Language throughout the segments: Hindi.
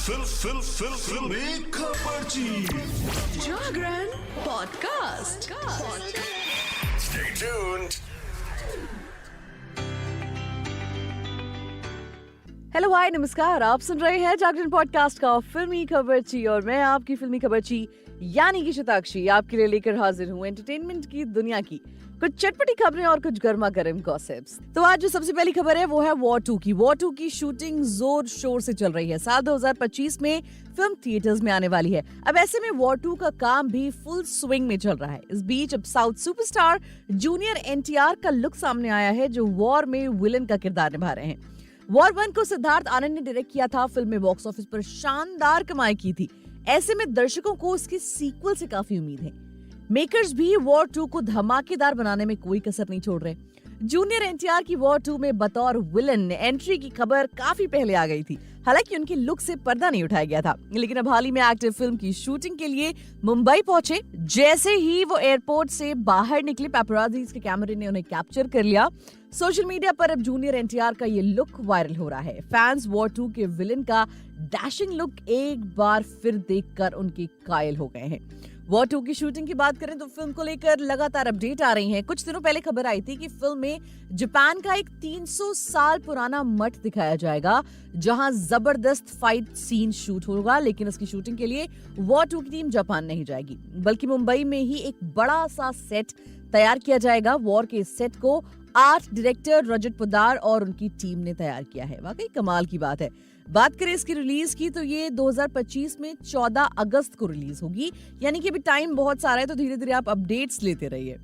फिल्मी खबरची Jagran podcast. Stay tuned. Hello hi नमस्कार, आप सुन रहे हैं जागरण पॉडकास्ट का फिल्मी खबरची और मैं आपकी फिल्मी खबरची यानी कि शताक्षी आपके लिए लेकर हाजिर हूँ एंटरटेनमेंट की दुनिया की कुछ चटपटी खबरें और कुछ गर्मा गर्म गॉसिप्स। तो आज जो सबसे पहली खबर है वो है वॉर 2 की शूटिंग जोर शोर से चल रही है। साल 2025 में फिल्म थिएटर्स में आने वाली है। अब ऐसे में वॉर 2 का काम भी फुल स्विंग में चल रहा है। इस बीच अब साउथ सुपरस्टार जूनियर एनटीआर का लुक सामने आया है जो वॉर में विलन का किरदार निभा रहे हैं। वॉर 1 को सिद्धार्थ आनंद ने डायरेक्ट किया था। फिल्म में बॉक्स ऑफिस पर शानदार कमाई की थी। ऐसे में दर्शकों को इसकी सीक्वल से काफी उम्मीद है। मेकर्स भी वॉर 2 को धमाकेदार बनाने में कोई कसर नहीं छोड़ रहे। जूनियर एनटीआर की वॉर 2 में बतौर विलन एंट्री की खबर काफी पहले आ गई थी। हालांकि उनके लुक से पर्दा नहीं उठाया गया था, लेकिन अब हाल ही में एक्टिव फिल्म की शूटिंग के लिए मुंबई पहुंचे। जैसे ही वो एयरपोर्ट से बाहर निकले, पैपराजीज के कैमरे ने उन्हें कैप्चर कर लिया। सोशल मीडिया पर अब जूनियर एनटीआर का ये लुक वायरल हो रहा है। फैंस वॉर 2 के विलन का डैशिंग लुक एक बार फिर देखकर उनके कायल हो गए हैं। वॉर 2 की शूटिंग की बात करें तो फिल्म को लेकर लगातार अपडेट आ रही हैं। कुछ दिनों पहले खबर आई थी कि फिल्म में जापान का एक 300 साल पुराना मठ दिखाया जाएगा जहां जबरदस्त फाइट सीन शूट होगा, लेकिन उसकी शूटिंग के लिए वॉर 2 की टीम जापान नहीं जाएगी, बल्कि मुंबई में ही एक बड़ा सा सेट तैयार किया जाएगा। वॉर के इस सेट को आर्ट डायरेक्टर रजत पोद्दार और उनकी टीम ने तैयार किया है। वाकई कमाल की बात है। बात करें इसकी रिलीज की तो ये 2025 में 14 अगस्त को रिलीज होगी, यानी कि अभी टाइम बहुत सारा है, तो धीरे धीरे आप अपडेट्स लेते रहिए।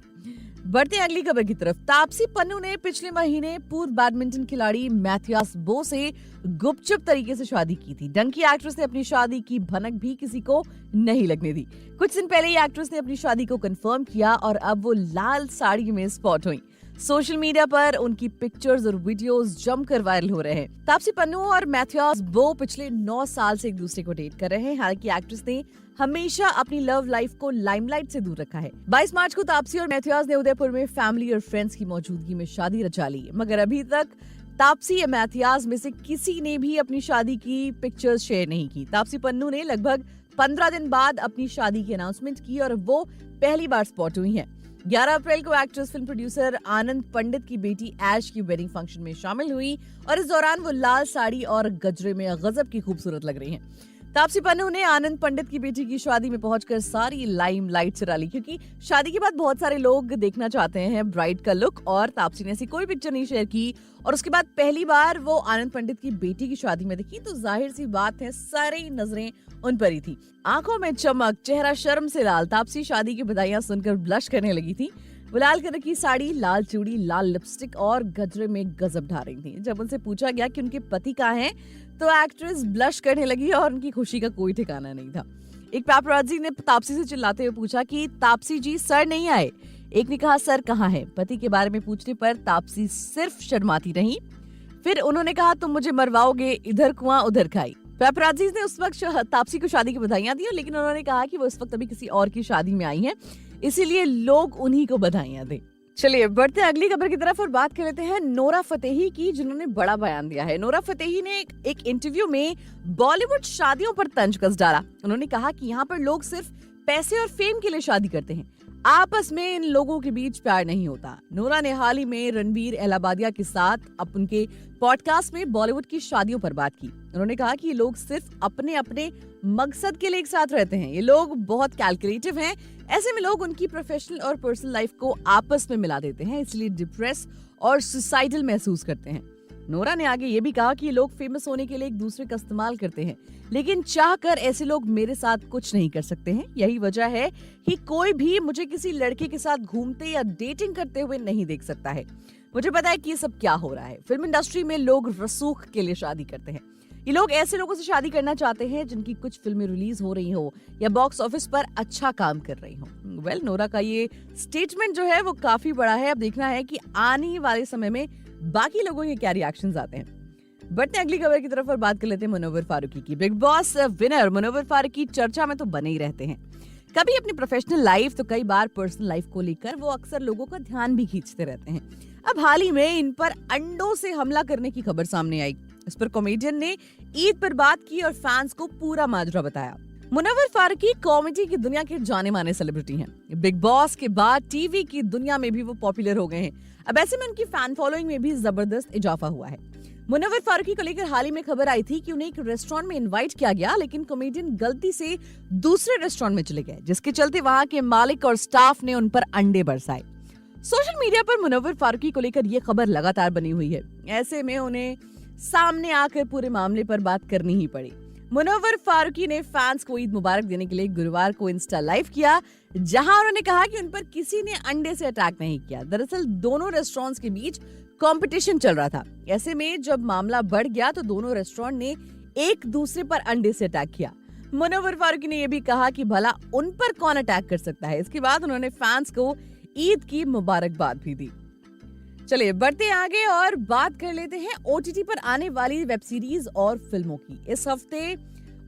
बढ़ते हैं अगली खबर की तरफ। तापसी पन्नू ने पिछले महीने पूर्व बैडमिंटन खिलाड़ी मैथियास बो से गुपचुप तरीके से शादी की थी। डंकी एक्ट्रेस ने अपनी शादी की भनक भी किसी को नहीं लगने दी। कुछ दिन पहले ही एक्ट्रेस ने अपनी शादी को कंफर्म किया और अब वो लाल साड़ी में स्पॉट हुई। सोशल मीडिया पर उनकी पिक्चर्स और वीडियोस जमकर वायरल हो रहे हैं। तापसी पन्नू और मैथियास बो पिछले 9 साल से एक दूसरे को डेट कर रहे हैं। हालांकि एक्ट्रेस ने हमेशा अपनी लव लाइफ को लाइमलाइट से दूर रखा है। 22 मार्च को तापसी और मैथियास ने उदयपुर में फैमिली और फ्रेंड्स की मौजूदगी में शादी रचा ली, मगर अभी तक तापसी या मैथियास में से किसी ने भी अपनी शादी की पिक्चर्स शेयर नहीं की। तापसी पन्नू ने लगभग 15 दिन बाद अपनी शादी की अनाउंसमेंट की और वो पहली बार स्पॉट हुई हैं। 11 अप्रैल को एक्ट्रेस फिल्म प्रोड्यूसर आनंद पंडित की बेटी ऐश की वेडिंग फंक्शन में शामिल हुई और इस दौरान वो लाल साड़ी और गजरे में गजब की खूबसूरत लग रही हैं। तापसी पन्नू ने आनंद पंडित की बेटी की शादी में पहुंचकर सारी लाइमलाइट चुरा ली, क्योंकि शादी के बाद बहुत सारे लोग देखना चाहते हैं ब्राइड का लुक, और तापसी ने ऐसी कोई पिक्चर नहीं शेयर की और उसके बाद पहली बार वो आनंद पंडित की बेटी की शादी में दिखी, तो जाहिर सी बात है सारी नजरें उन पर ही थी। आंखों में चमक, चेहरा शर्म से लाल। तापसी शादी की बधाइयां सुनकर ब्लश करने लगी थी। वो लाल कलर की साड़ी, लाल चूड़ी, लाल लिपस्टिक और गजरे में गजब ढा रही थी। जब उनसे पूछा गया कि उनके पति कहाँ हैं, तो एक्ट्रेस ब्लश करने लगी और उनकी खुशी का कोई ठिकाना नहीं था। एक पैपराजी ने तापसी से चिल्लाते हुए पूछा कि तापसी जी सर नहीं आए। एक ने कहा सर कहाँ है। पति के बारे में पूछने पर तापसी सिर्फ शर्माती रही। फिर उन्होंने कहा तुम मुझे मरवाओगे, इधर कुआं उधर खाई। पैपराजीज ने उस वक्त तापसी को शादी की बधाइयां दी, लेकिन उन्होंने कहा कि वो इस वक्त अभी किसी और की शादी में आई हैं, इसीलिए लोग उन्हीं को बधाइयां दें। चलिए बढ़ते हैं अगली खबर की तरफ और बात कर लेते हैं नोरा फतेही की, जिन्होंने बड़ा बयान दिया है। नोरा फतेही ने एक इंटरव्यू में बॉलीवुड शादियों पर तंज कस डाला। उन्होंने कहा कि यहाँ पर लोग सिर्फ पैसे और फेम के लिए शादी करते हैं, आपस में इन लोगों के बीच प्यार नहीं होता। नोरा ने हाल ही में रणबीर एलाबादिया के साथ उनके पॉडकास्ट में बॉलीवुड की शादियों पर बात की। उन्होंने कहा कि ये लोग सिर्फ अपने अपने मकसद के लिए एक साथ रहते हैं। ये लोग बहुत कैलकुलेटिव हैं। ऐसे में लोग उनकी प्रोफेशनल और पर्सनल लाइफ को आपस में मिला देते हैं, इसलिए डिप्रेस और सुसाइडल महसूस करते हैं। नोरा ने आगे ये भी कहा कि ये लोग फेमस होने के लिए एक दूसरे का इस्तेमाल करते हैं, लेकिन चाहकर ऐसे लोग मेरे साथ कुछ नहीं कर सकते हैं। यही वजह है कि कोई भी मुझे किसी लड़के के साथ घूमते या डेटिंग करते हुए नहीं देख सकता है। मुझे पता है कि ये सब क्या हो रहा है। फिल्म इंडस्ट्री में लोग रसूख के लिए शादी करते हैं। ये लोग ऐसे लोगों से शादी करना चाहते हैं जिनकी कुछ फिल्में रिलीज हो रही हो या बॉक्स ऑफिस पर अच्छा काम कर रही हो। वेल, नोरा का ये स्टेटमेंट जो है वो काफी बड़ा है। अब देखना है कि आने वाले समय में बाकी लोगों के क्या रिएक्शंस आते हैं। बढ़ते हैं अगली खबर की तरफ और बात कर लेते हैं मुनव्वर फारूकी की। Bigg Boss winner Munawar Faruqui चर्चा में तो बने ही रहते हैं। कभी अपनी प्रोफेशनल लाइफ तो कई बार पर्सनल लाइफ को लेकर वो अक्सर लोगों का ध्यान भी खींचते रहते हैं। अब हाल ही में इन पर अंडों से हमला करने की खबर सामने आई। इस पर कॉमेडियन ने ईद पर बात की और फैंस को पूरा माजरा बताया। मुनव्वर फारूकी कॉमेडी की दुनिया के जाने माने सेलिब्रिटी हैं। बिग बॉस के बाद टीवी की दुनिया में भी वो पॉपुलर हो गए हैं। अब ऐसे में उनकी फैन फॉलोइंग में भी जबरदस्त इजाफा हुआ है। मुनव्वर फारूकी को लेकर हाल ही में खबर आई थी कि उन्हें एक रेस्टोरेंट में इनवाइट किया गया, लेकिन कॉमेडियन गलती से दूसरे रेस्टोरेंट में चले गए, जिसके चलते वहां के मालिक और स्टाफ ने उन पर अंडे बरसाए। सोशल मीडिया पर मुनव्वर फारूकी को लेकर ये खबर लगातार बनी हुई है। ऐसे में उन्हें सामने आकर पूरे मामले पर बात करनी ही पड़ी। मुनव्वर फारूकी ने फैंस को ईद मुबारक देने के लिए गुरुवार को इंस्टा लाइव किया, जहां उन्होंने कहा कि उन पर किसी ने अंडे से अटैक नहीं किया। दरअसल दोनों रेस्टोरेंट्स के बीच कंपटीशन चल रहा था। ऐसे में जब मामला बढ़ गया तो दोनों रेस्टोरेंट ने एक दूसरे पर अंडे से अटैक किया। मुनव्वर फारूकी ने यह भी कहा कि भला उन पर कौन अटैक कर सकता है। इसके बाद उन्होंने फैंस को ईद की मुबारकबाद भी दी। चलिए बढ़ते आगे और बात कर लेते हैं ओटीटी पर आने वाली वेब सीरीज और फिल्मों की। इस हफ्ते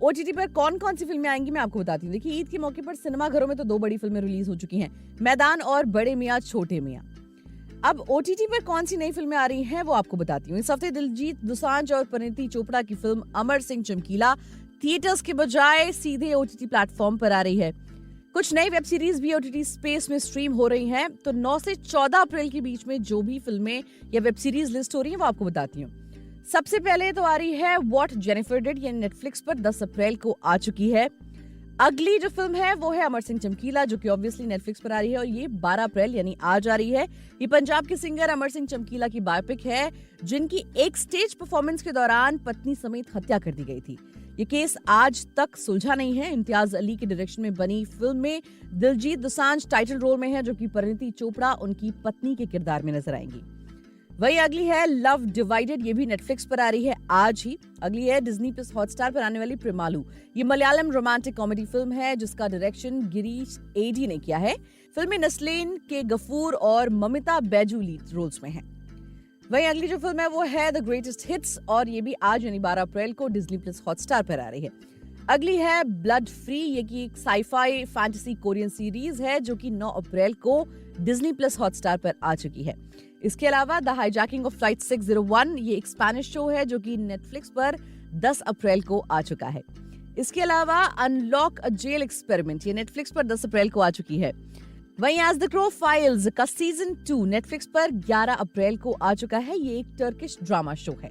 ओटीटी पर कौन कौन सी फिल्में आएंगी मैं आपको बताती हूँ। देखिए, ईद के मौके पर सिनेमाघरों में तो 2 बड़ी फिल्में रिलीज हो चुकी हैं, मैदान और बड़े मियां छोटे मियां। अब ओटीटी पर कौन सी नई फिल्में आ रही हैं वो आपको बताती हूँ। इस हफ्ते दिलजीत दोसांझ और परिणीति चोपड़ा की फिल्म अमर सिंह चमकीला थिएटर्स के बजाय सीधे ओटीटी प्लेटफॉर्म पर आ रही है। कुछ नई वेब सीरीज भी ओटीटी स्पेस में स्ट्रीम हो रही हैं। तो 9 से 14 अप्रैल के बीच में जो भी फिल्में या वेब सीरीज लिस्ट हो रही हैं वो आपको बताती हूँ। सबसे पहले तो आ रही है व्हाट जेनिफर डिड, ये नेटफ्लिक्स पर 10 अप्रैल को आ चुकी है। अगली जो फिल्म है वो है अमर सिंह चमकीला, जो कि ऑब्वियसली नेटफ्लिक्स पर आ रही है और ये 12 अप्रैल यानी आज आ रही है। ये पंजाब के सिंगर अमर सिंह चमकीला की बायोपिक है, जिनकी एक स्टेज परफॉर्मेंस के दौरान पत्नी समेत हत्या कर दी गई थी। ये केस आज तक सुलझा नहीं है। इम्तियाज अली के डायरेक्शन में बनी फिल्म में दिलजीत दोसांझ टाइटल रोल में है, जो कि परिणीति चोपड़ा उनकी पत्नी के किरदार में नजर आएंगी। वही अगली है लव डिवाइडेड, ये भी नेटफ्लिक्स पर आ रही है आज ही। अगली है डिज्नी प्लस हॉटस्टार पर आने वाली प्रेमालू। ये मलयालम रोमांटिक कॉमेडी फिल्म है, जिसका डायरेक्शन गिरीश एडी ने किया है। फिल्म में नस्लीन के गफूर और ममिता बैजू लीड रोल्स में है। वहीं अगली जो फिल्म है वो है द ग्रेटेस्ट हिट्स, और ये भी आज यानी 12 अप्रैल को डिज्नी प्लस हॉटस्टार पर आ रही है। अगली है ब्लड फ्री, ये की एक साईफाई फैंटेसी कोरियन सीरीज है, जो कि 9 अप्रैल को डिज्नी प्लस हॉटस्टार पर आ चुकी है। इसके अलावा द हाईजैकिंग ऑफ फ्लाइट 601, ये एक स्पेनिश शो है, जो कि नेटफ्लिक्स पर 10 अप्रैल को आ चुका है। इसके अलावा अनलॉक अ जेल एक्सपेरिमेंट, ये नेटफ्लिक्स पर 10 अप्रैल को आ चुकी है। वहीं एज द क्रो फाइल्स का सीजन 2 नेटफ्लिक्स पर 11 अप्रैल को आ चुका है। ये एक टर्किश ड्रामा शो है।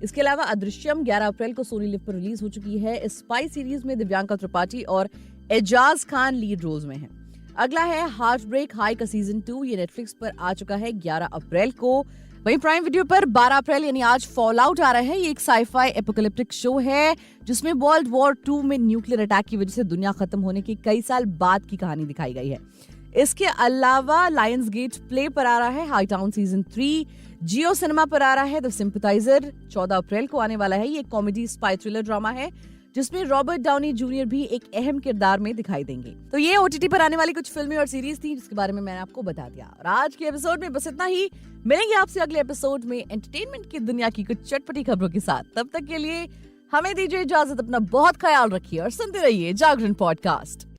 इसके अलावा अदृश्यम 11 अप्रैल को सोनी लिव पर रिलीज हो चुकी है। स्पाई सीरीज में दिव्यांका त्रिपाठी और एजाज खान लीड रोल्स में हैं। अगला है हार्ट ब्रेक हाई का सीजन 2, ये नेटफ्लिक्स पर आ चुका है 11 अप्रैल को। वहीं प्राइम वीडियो पर 12 अप्रैल यानी आज फॉल आउट आ रहा है। ये एक साईफाई एपोकलिप्टिक शो है, जिसमें वर्ल्ड वॉर 2 में न्यूक्लियर अटैक की वजह से दुनिया खत्म होने के कई साल बाद की कहानी दिखाई गई है। इसके अलावा लायंस गेट प्ले पर आ रहा है हाई टाउन सीजन 3। जियो सिनेमा पर आ रहा है द सिंपथाइजर, 14 अप्रैल को आने वाला है। ये कॉमेडी स्पाई थ्रिलर ड्रामा है, जिसमें रॉबर्ट डाउनी जूनियर भी एक अहम किरदार में दिखाई देंगे। तो ये ओटीटी पर आने वाली कुछ फिल्में और सीरीज थी, जिसके बारे में मैंने आपको बता दिया। और आज के एपिसोड में बस इतना ही। मिलेंगे आपसे अगले एपिसोड में एंटरटेनमेंट की दुनिया की कुछ चटपटी खबरों के साथ। तब तक के लिए हमें दीजिए इजाजत। अपना बहुत ख्याल रखिए और सुनते रहिए जागरण पॉडकास्ट।